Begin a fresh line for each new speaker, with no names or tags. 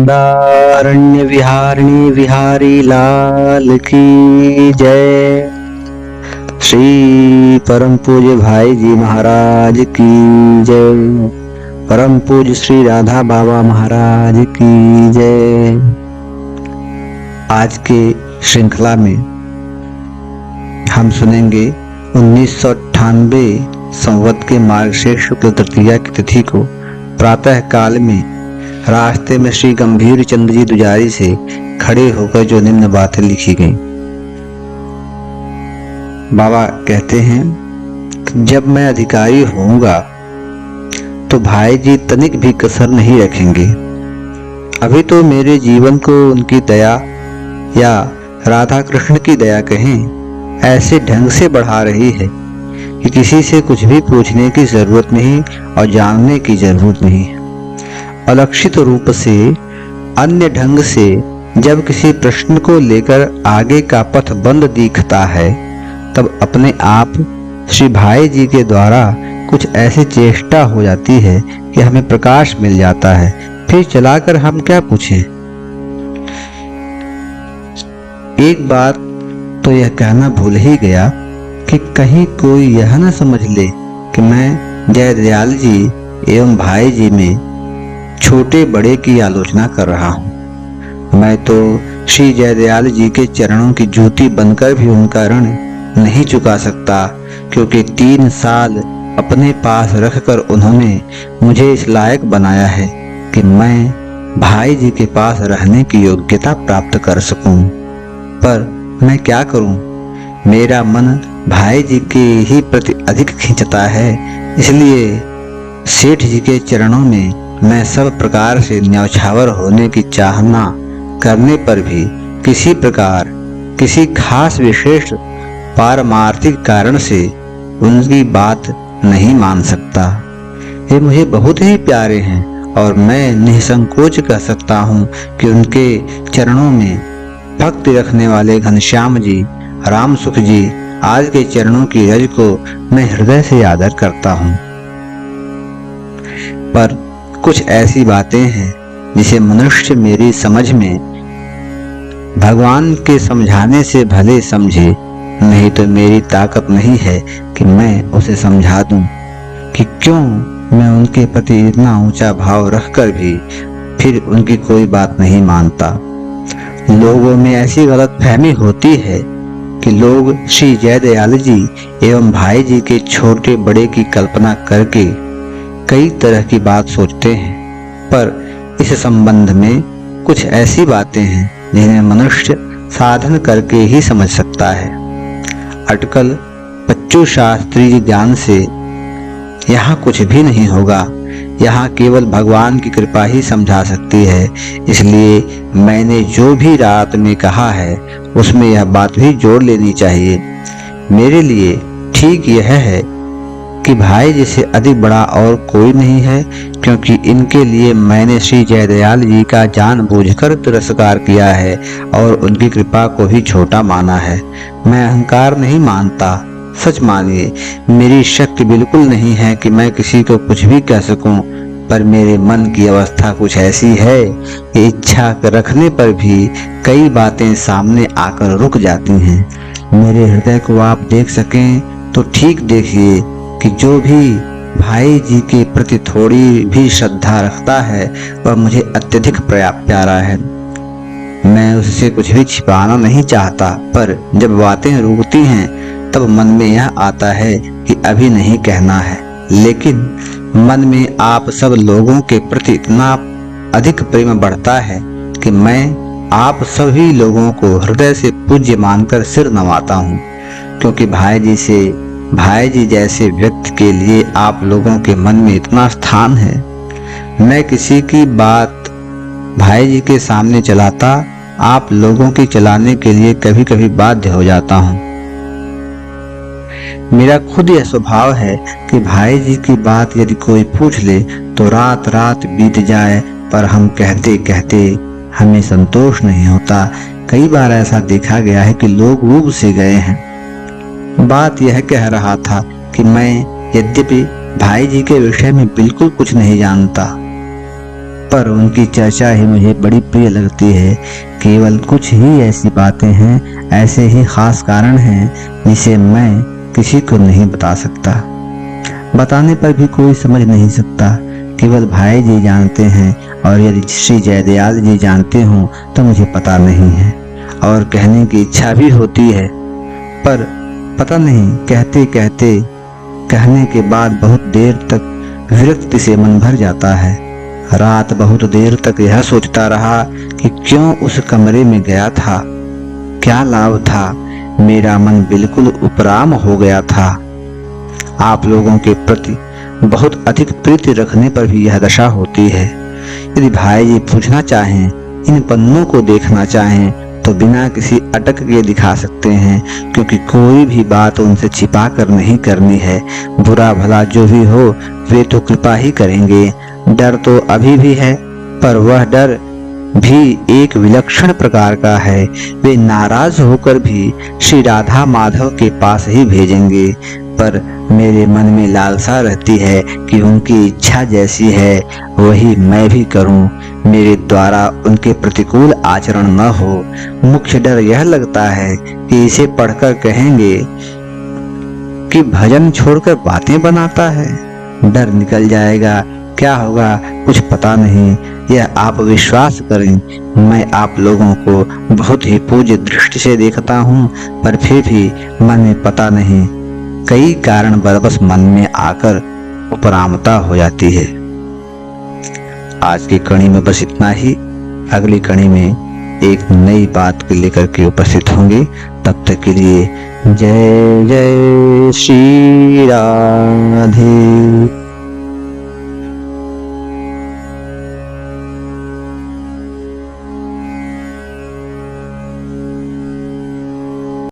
वृंदारण्य विहारिणी विहारी लाल की जय। श्री परम पूज्य भाई जी महाराज की जय। परम पूज्य श्री राधा बाबा महाराज की जय। आज के श्रृंखला में हम सुनेंगे 1998 संवत के मार्गशीर्ष शुक्ल तृतीया की तिथि को प्रातः काल में रास्ते में श्री गंभीर चंद्र जी दुजारी से खड़े होकर जो निम्न बातें लिखी गई। बाबा कहते हैं, जब मैं अधिकारी होऊंगा तो भाई जी तनिक भी कसर नहीं रखेंगे। अभी तो मेरे जीवन को उनकी दया या राधा कृष्ण की दया कहें ऐसे ढंग से बढ़ा रही है कि किसी से कुछ भी पूछने की जरूरत नहीं और जानने की जरूरत नहीं है। अलक्षित रूप से अन्य ढंग से जब किसी प्रश्न को लेकर आगे का पथ बंद दिखता है तब अपने आप श्री भाई जी के द्वारा कुछ ऐसी चेष्टा हो जाती है कि हमें प्रकाश मिल जाता है। फिर चलाकर हम क्या पूछें। एक बात तो यह कहना भूल ही गया कि कहीं कोई यह न समझ ले कि मैं जयदयाल जी एवं भाई जी में छोटे बड़े की आलोचना कर रहा हूँ। मैं तो श्री जयदयाल जी के चरणों की जूती बनकर भी उनका ऋण नहीं चुका सकता, क्योंकि 3 साल अपने पास रखकर उन्होंने मुझे इस लायक बनाया है कि मैं भाई जी के पास रहने की योग्यता प्राप्त कर सकूं। पर मैं क्या करूं, मेरा मन भाई जी के ही प्रति अधिक खींचता है। इसलिए सेठ जी के चरणों में मैं सब प्रकार से न्यौछावर होने की चाहना करने पर भी किसी प्रकार किसी खास विशेष पारमार्थिक कारण से उनकी बात नहीं मान सकता। ये मुझे बहुत ही प्यारे हैं और मैं निसंकोच कह सकता हूँ कि उनके चरणों में भक्ति रखने वाले घनश्याम जी, राम सुख जी आज के चरणों की रज को मैं हृदय से आदर करता हूँ। पर कुछ ऐसी बातें हैं जिसे मनुष्य मेरी समझ में भगवान के समझाने से भले समझे, नहीं तो मेरी ताकत नहीं है कि मैं उसे समझा दूं कि क्यों मैं उनके प्रति इतना ऊंचा भाव रखकर भी फिर उनकी कोई बात नहीं मानता। लोगों में ऐसी गलतफहमी होती है कि लोग श्री जयदयाल जी एवं भाई जी के छोटे बड़े की कल्पना करके कई तरह की बात सोचते हैं। पर इस संबंध में कुछ ऐसी बातें हैं जिन्हें मनुष्य साधन करके ही समझ सकता है। अटकल बच्चों शास्त्रीय ज्ञान से यहाँ कुछ भी नहीं होगा। यहाँ केवल भगवान की कृपा ही समझा सकती है। इसलिए मैंने जो भी रात में कहा है उसमें यह बात भी जोड़ लेनी चाहिए। मेरे लिए ठीक यह है कि भाई जैसे अधिक बड़ा और कोई नहीं है, क्योंकि इनके लिए मैंने श्री जयदयाल जी का जानबूझकर तिरस्कार किया है और उनकी कृपा को ही छोटा माना है। मैं अहंकार नहीं मानता। सच मानिए, मेरी शक्ति बिल्कुल नहीं है कि मैं किसी को कुछ भी कह सकूं, पर मेरे मन की अवस्था कुछ ऐसी है कि इच्छा रखने पर भी कई बातें सामने आकर रुक जाती हैं। मेरे हृदय को आप देख सकें तो ठीक देखिए कि जो भी भाई जी के प्रति थोड़ी भी श्रद्धा रखता है वह मुझे अत्यधिक प्यारा है। मैं उससे कुछ भी छिपाना नहीं चाहता, पर जब बातें रुकती हैं तब मन में यह आता है कि अभी नहीं कहना है। लेकिन मन में आप सब लोगों के प्रति इतना अधिक प्रेम बढ़ता है कि मैं आप सभी लोगों को हृदय से पूज्य मानकर सिर नवाता हूँ, क्योंकि भाई जी जैसे व्यक्ति के लिए आप लोगों के मन में इतना स्थान है। मैं किसी की बात भाई जी के सामने चलाता आप लोगों की चलाने के लिए कभी कभी बाध्य हो जाता हूँ। मेरा खुद यह स्वभाव है कि भाई जी की बात यदि कोई पूछ ले तो रात रात बीत जाए, पर हम कहते कहते हमें संतोष नहीं होता। कई बार ऐसा देखा गया है कि लोग ऊब से गए हैं। बात यह कह रहा था कि मैं यद्यपि भाई जी के विषय में बिल्कुल कुछ नहीं जानता, पर उनकी चर्चा ही मुझे बड़ी प्रिय लगती है। केवल कुछ ही ऐसी बातें हैं, ऐसे ही खास कारण हैं जिसे मैं किसी को नहीं बता सकता। बताने पर भी कोई समझ नहीं सकता, केवल भाई जी जानते हैं, और यदि श्री जयदयाल जी जानते हों तो मुझे पता नहीं है, और कहने की इच्छा भी होती है, पर पता नहीं कहते कहते कहने के बाद बहुत देर तक विरक्ति से मन भर जाता है। रात बहुत देर तक यह सोचता रहा कि क्यों उस कमरे में गया था, क्या लाभ था। मेरा मन बिल्कुल उपराम हो गया था। आप लोगों के प्रति बहुत अधिक प्रीति रखने पर भी यह दशा होती है। यदि भाई जी पूछना चाहें, इन पन्नों को देखना चाहें, तो बिना किसी अटक के दिखा सकते हैं, क्योंकि कोई भी बात उनसे छिपा कर नहीं करनी है। बुरा भला जो भी हो, वे तो कृपा ही करेंगे। डर तो अभी भी है, पर वह डर भी एक विलक्षण प्रकार का है। वे नाराज होकर भी श्री राधा माधव के पास ही भेजेंगे, पर मेरे मन में लालसा रहती है कि उनकी इच्छा जैसी है वही मैं भी करूं, मेरे द्वारा उनके प्रतिकूल आचरण न हो। मुख्य डर यह लगता है कि इसे पढ़कर कहेंगे कि भजन छोड़कर बातें बनाता है। डर निकल जाएगा, क्या होगा कुछ पता नहीं। यह आप विश्वास करें, मैं आप लोगों को बहुत ही पूज्य दृष्टि से देखता हूँ, पर फिर भी मन में पता नहीं कई कारण बरबस मन में आकर उपरामता हो जाती है। आज की कड़ी में बस इतना ही। अगली कड़ी में एक नई बात को लेकर के उपस्थित होंगे। तब तक के लिए जय जय श्री राधे।